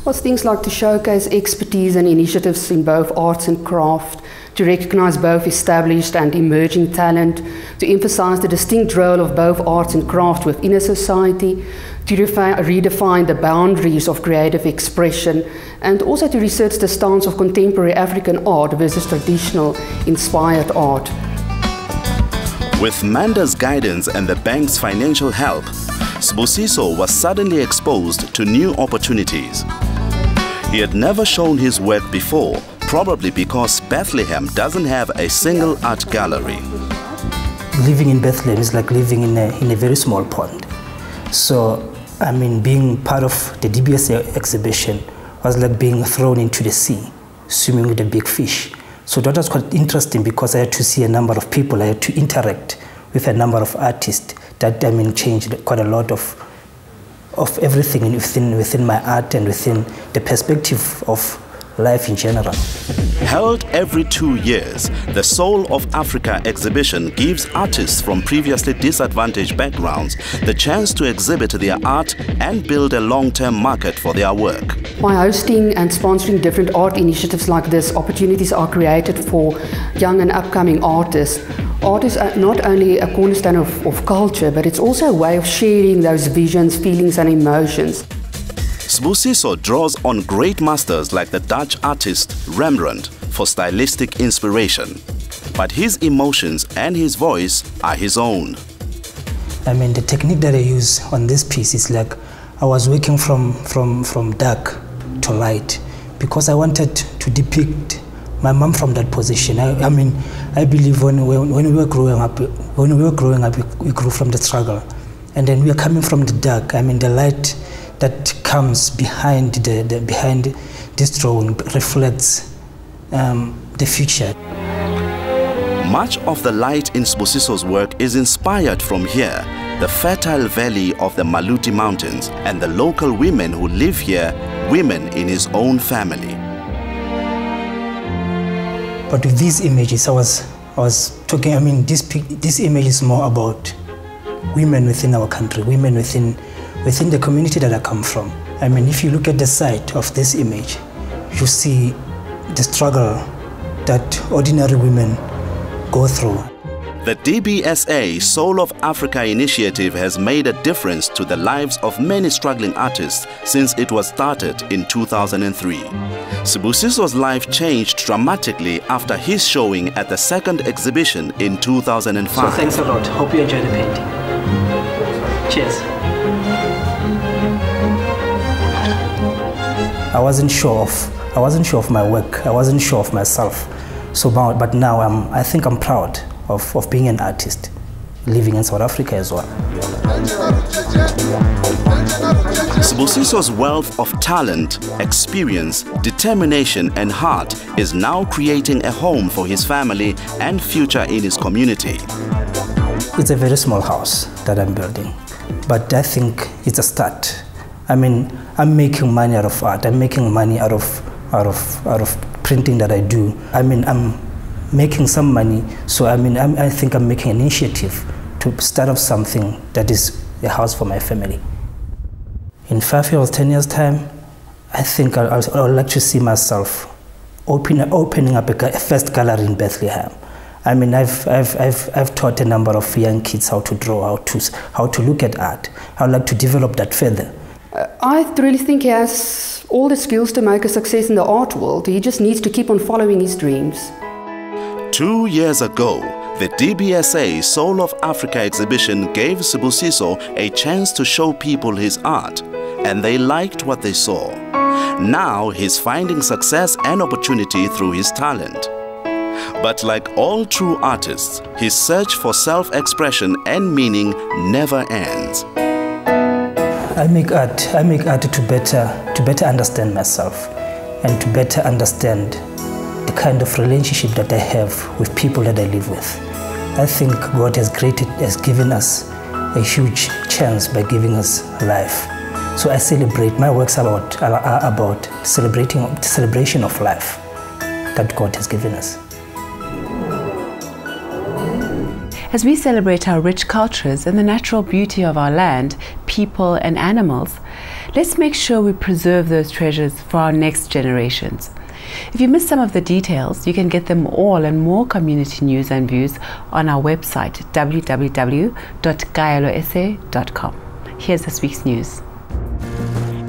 was things like to showcase expertise and initiatives in both arts and craft, to recognise both established and emerging talent, to emphasise the distinct role of both arts and craft within a society, to redefine the boundaries of creative expression, and also to research the stance of contemporary African art versus traditional inspired art. With Manda's guidance and the bank's financial help, Sibusiso was suddenly exposed to new opportunities. He had never shown his work before, probably because Bethlehem doesn't have a single art gallery. Living in Bethlehem is like living in a very small pond. So, I mean, being part of the DBSA exhibition was like being thrown into the sea, swimming with a big fish. So that was quite interesting because I had to see a number of people, I had to interact with a number of artists that, I mean, changed quite a lot of everything within my art and within the perspective of life in general. Held every 2 years, the Soul of Africa exhibition gives artists from previously disadvantaged backgrounds the chance to exhibit their art and build a long-term market for their work. By hosting and sponsoring different art initiatives like this, opportunities are created for young and upcoming artists. Art is not only a cornerstone of culture, but it's also a way of sharing those visions, feelings and emotions. Sibusiso draws on great masters like the Dutch artist Rembrandt for stylistic inspiration. But his emotions and his voice are his own. I mean, the technique that I use on this piece is like I was working from dark to light because I wanted to depict my mom from that position. I mean, I believe when we were growing up, we grew from the struggle. And then we are coming from the dark. I mean, the light that comes behind this drawing reflects the future. Much of the light in Sibusiso's work is inspired from here, the fertile valley of the Maluti Mountains and the local women who live here, women in his own family. But with these images, I was talking, I mean, this image is more about women within our country, women within the community that I come from. I mean, if you look at the side of this image, you see the struggle that ordinary women go through. The DBSA Soul of Africa initiative has made a difference to the lives of many struggling artists since it was started in 2003. Sibusiso's life changed dramatically after his showing at the second exhibition in 2005. So thanks a lot. Hope you enjoy the painting. Cheers. I wasn't sure of my work. I wasn't sure of myself. So, but now I think I'm proud of being an artist, living in South Africa as well. Sibusiso's wealth of talent, experience, determination and heart is now creating a home for his family and future in his community. It's a very small house that I'm building, but I think it's a start. I mean, I'm making money out of art. I'm making money out of printing that I do. I mean, I'm making some money. So I mean, I think I'm making an initiative to start up something that is a house for my family. In 5 years, 10 years time, I think I would like to see myself opening up a first gallery in Bethlehem. I mean, I've taught a number of young kids how to draw, how to look at art. I would like to develop that further. I really think he has all the skills to make a success in the art world. He just needs to keep on following his dreams. 2 years ago, the DBSA Soul of Africa exhibition gave Sibusiso a chance to show people his art, and they liked what they saw. Now he's finding success and opportunity through his talent. But like all true artists, his search for self-expression and meaning never ends. I make art to better understand myself and to better understand the kind of relationship that I have with people that I live with. I think God has given us a huge chance by giving us life. So I celebrate, my works are about celebration of life that God has given us. As we celebrate our rich cultures and the natural beauty of our land, people and animals, let's make sure we preserve those treasures for our next generations. If you missed some of the details, you can get them all and more community news and views on our website, www.kaelosa.com. Here's this week's news.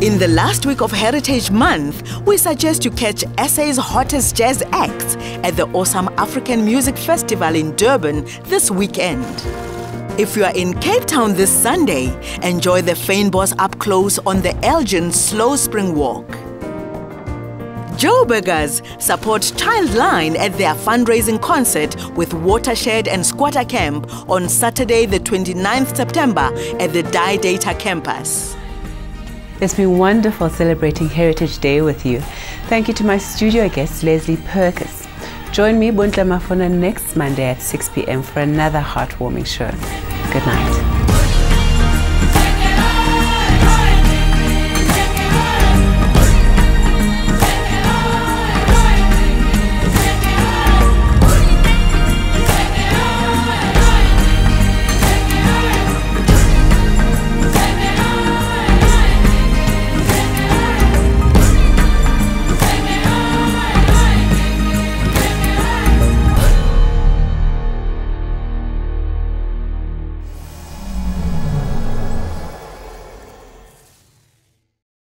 In the last week of Heritage Month, we suggest you catch SA's hottest jazz acts at the awesome African Music Festival in Durban this weekend. If you are in Cape Town this Sunday, enjoy the Fynbos up close on the Elgin Slow Spring Walk. Joburgers support Childline at their fundraising concert with Watershed and Squatter Camp on Saturday the 29th September at the Dai Data campus. It's been wonderful celebrating Heritage Day with you. Thank you to my studio guest, Leslie Perkis. Join me, Bunta Mafona, next Monday at 6 p.m. for another heartwarming show. Good night.